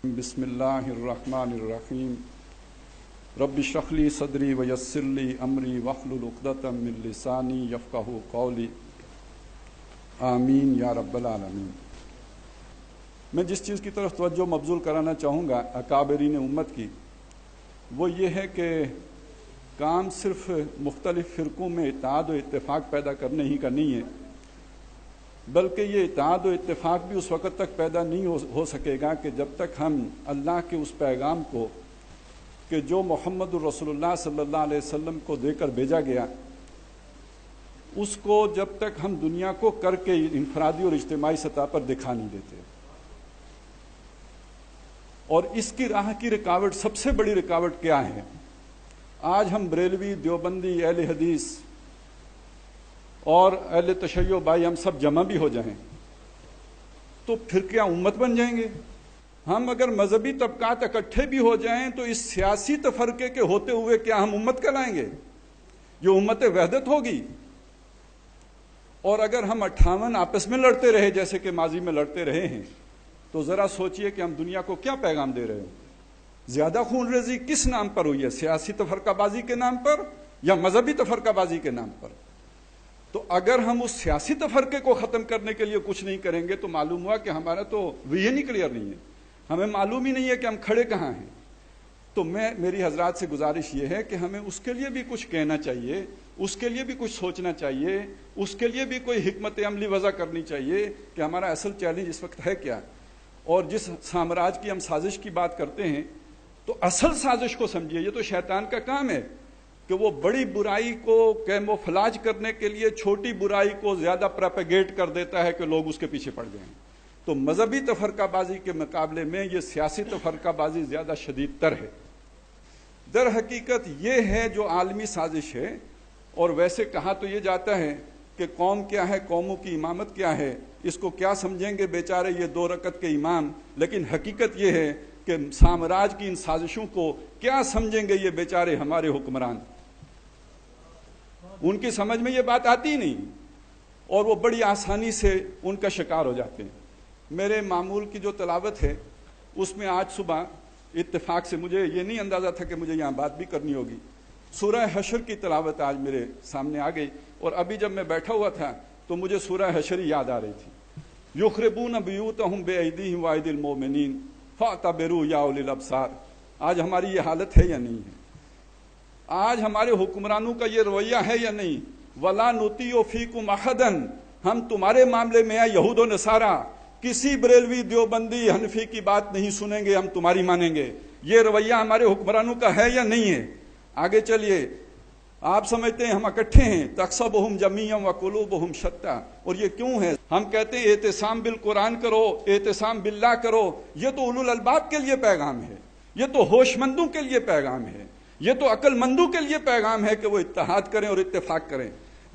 بسم اللہ الرحمن الرحیم رب اشرح لی صدری ویسر لی امری واحلل عقدۃ من لسانی یفقہوا قولی آمین یا رب العالمین۔ میں جس چیز کی طرف توجہ مبذول کرانا چاہوں گا اکابرین امت کی، وہ یہ ہے کہ کام صرف مختلف فرقوں میں اتحاد و اتفاق پیدا کرنے ہی کا نہیں ہے، بلکہ یہ اتحاد و اتفاق بھی اس وقت تک پیدا نہیں ہو سکے گا کہ جب تک ہم اللہ کے اس پیغام کو کہ جو محمد الرسول اللہ صلی اللہ علیہ وسلم کو دے کر بھیجا گیا، اس کو جب تک ہم دنیا کو کر کے انفرادی اور اجتماعی سطح پر دکھا نہیں دیتے۔ اور اس کی راہ کی رکاوٹ، سب سے بڑی رکاوٹ کیا ہے؟ آج ہم بریلوی، دیوبندی، اہل حدیث اور اہل تشیع بھائی ہم سب جمع بھی ہو جائیں تو پھر کیا امت بن جائیں گے؟ ہم اگر مذہبی طبقات اکٹھے بھی ہو جائیں تو اس سیاسی تفرقے کے ہوتے ہوئے کیا ہم امت کہلائیں گے؟ یہ امت وحدت ہوگی۔ اور اگر ہم 58 آپس میں لڑتے رہے جیسے کہ ماضی میں لڑتے رہے ہیں تو ذرا سوچئے کہ ہم دنیا کو کیا پیغام دے رہے ہیں؟ زیادہ خون ریزی کس نام پر ہوئی ہے؟ سیاسی تفرقہ بازی کے نام پر یا مذہبی تفرقہ بازی کے نام پر؟ تو اگر ہم اس سیاسی تفرقے کو ختم کرنے کے لیے کچھ نہیں کریں گے تو معلوم ہوا کہ ہمارا تو ویژن ہی کلیئر نہیں ہے، ہمیں معلوم ہی نہیں ہے کہ ہم کھڑے کہاں ہیں۔ تو میری حضرات سے گزارش یہ ہے کہ ہمیں اس کے لیے بھی کچھ کہنا چاہیے، اس کے لیے بھی کچھ سوچنا چاہیے، اس کے لیے بھی کوئی حکمت عملی وضع کرنی چاہیے کہ ہمارا اصل چیلنج اس وقت ہے کیا۔ اور جس سامراج کی ہم سازش کی بات کرتے ہیں تو اصل سازش کو سمجھیے، یہ تو شیطان کا کام ہے کہ وہ بڑی برائی کو کیموفلاج کرنے کے لیے چھوٹی برائی کو زیادہ پروپیگیٹ کر دیتا ہے کہ لوگ اس کے پیچھے پڑ گئے ہیں۔ تو مذہبی تفرقہ بازی کے مقابلے میں یہ سیاسی تفرقہ بازی زیادہ شدید تر ہے۔ در حقیقت یہ ہے جو عالمی سازش ہے۔ اور ویسے کہا تو یہ جاتا ہے کہ قوم کیا ہے، قوموں کی امامت کیا ہے، اس کو کیا سمجھیں گے بیچارے یہ 2 رکعت کے امام، لیکن حقیقت یہ ہے کہ سامراج کی ان سازشوں کو کیا سمجھیں گے یہ بیچارے ہمارے حکمران؟ ان کی سمجھ میں یہ بات آتی ہی نہیں اور وہ بڑی آسانی سے ان کا شکار ہو جاتے ہیں۔ میرے معمول کی جو تلاوت ہے اس میں آج صبح اتفاق سے مجھے یہ نہیں اندازہ تھا کہ مجھے یہاں بات بھی کرنی ہوگی، سورہ حشر کی تلاوت آج میرے سامنے آ گئی، اور ابھی جب میں بیٹھا ہوا تھا تو مجھے سورہ حشر یاد آ رہی تھی۔ یخربون بیوتہم بایدیہم وایدی المؤمنین فاعتبروا یا اولی الابصار۔ آج ہماری یہ حالت ہے یا نہیں ہے؟ آج ہمارے حکمرانوں کا یہ رویہ ہے یا نہیں؟ وَلَا نُطِيعُ فِيكُمْ أَحَدًا، ہم تمہارے معاملے میں یہود و نصارہ کسی بریلوی، دیوبندی، حنفی کی بات نہیں سنیں گے، ہم تمہاری مانیں گے۔ یہ رویہ ہمارے حکمرانوں کا ہے یا نہیں ہے؟ آگے چلیے، آپ سمجھتے ہیں ہم اکٹھے ہیں، تَحْسَبُهُمْ جَمِيعًا وَقُلُوبُهُمْ شَتَّىٰ، اور یہ کیوں ہے؟ ہم کہتے ہیں اعتصام بالقرآن کرو، اعتصام باللہ کرو، یہ تو اولو الالباب کے لیے پیغام ہے، یہ تو ہوش مندوں کے لیے پیغام ہے، یہ تو عقل مندوں کے لیے پیغام ہے کہ وہ اتحاد کریں اور اتفاق کریں۔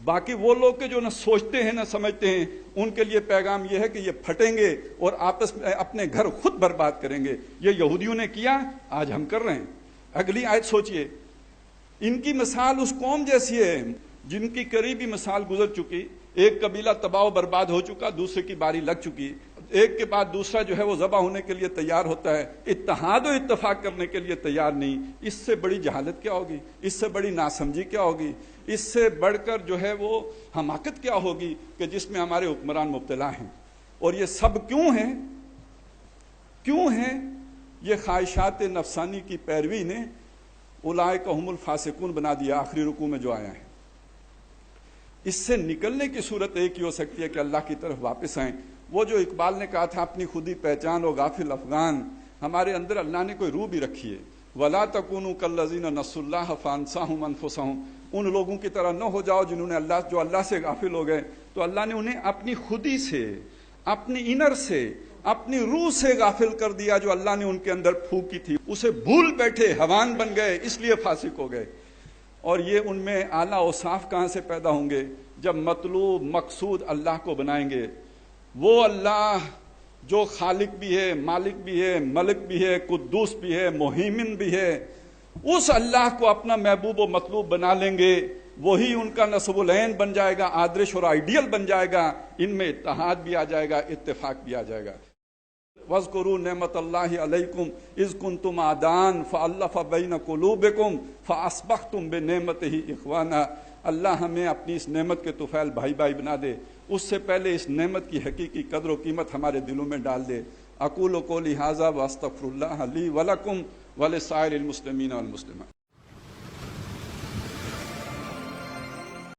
باقی وہ لوگ کہ جو نہ سوچتے ہیں نہ سمجھتے ہیں، ان کے لیے پیغام یہ ہے کہ یہ پھٹیں گے اور آپس میں اپنے گھر خود برباد کریں گے۔ یہ یہودیوں نے کیا، آج ہم کر رہے ہیں۔ اگلی آیت سوچئے، ان کی مثال اس قوم جیسی ہے جن کی قریبی مثال گزر چکی، ایک قبیلہ تباہ و برباد ہو چکا، دوسرے کی باری لگ چکی، ایک کے بعد دوسرا جو ہے وہ ذبح ہونے کے لیے تیار ہوتا ہے، اتحاد و اتفاق کرنے کے لیے تیار نہیں۔ اس سے بڑی جہالت کیا ہوگی؟ اس سے بڑی ناسمجھی کیا ہوگی؟ اس سے بڑھ کر جو ہے وہ حماقت کیا ہوگی کہ جس میں ہمارے حکمران مبتلا ہیں؟ اور یہ سب کیوں ہیں؟ کیوں ہیں؟ یہ خواہشات نفسانی کی پیروی نے اولئک هم الفاسقون بنا دیا، آخری رکوع میں جو آیا ہے۔ اس سے نکلنے کی صورت ایک ہی ہو سکتی ہے کہ اللہ کی طرف واپس آئیں۔ وہ جو اقبال نے کہا تھا اپنی خودی پہچان و غافل افغان، ہمارے اندر اللہ نے کوئی روح بھی رکھی ہے۔ وَلَا تَكُونُوا كَالَّذِينَ نَسُوا اللَّهَ فَأَنسَاهُمْ أَنفُسَهُمْ، ان لوگوں کی طرح نہ ہو جاؤ جنہوں نے اللہ سے غافل ہو گئے، تو اللہ نے انہیں اپنی خودی سے، اپنی انر سے، اپنی روح سے غافل کر دیا جو اللہ نے ان کے اندر پھونکی تھی، اسے بھول بیٹھے، حیوان بن گئے، اس لیے فاسق ہو گئے۔ اور یہ ان میں اعلیٰ اوصاف کہاں سے پیدا ہوں گے؟ جب مطلوب مقصود اللہ کو بنائیں گے، وہ اللہ جو خالق بھی ہے، مالک بھی ہے، ملک بھی ہے، قدوس بھی ہے، مہیمن بھی ہے، اس اللہ کو اپنا محبوب و مطلوب بنا لیں گے، وہی ان کا نصب العین بن جائے گا، آدرش اور آئیڈیل بن جائے گا، ان میں اتحاد بھی آ جائے گا، اتفاق بھی آ جائے گا۔ وَاذْكُرُوا نِعْمَتَ اللَّهِ عَلَيْكُمْ اِذْ كُنْتُمْ أَعْدَاءً فَأَلَّفَ بَيْنَ قُلُوبِكُمْ فَأَصْبَحْتُمْ بِنِعْمَتِهِ إِخْوَانًا۔ اللہ ہمیں اپنی اس نعمت کے طفیل بھائی بھائی بنا دے، اس سے پہلے اس نعمت کی حقیقی قدر و قیمت ہمارے دلوں میں ڈال دے۔ اقول قولی ھذا واستغفر اللہ لی ولکم ولسائر المسلمین والمسلمات۔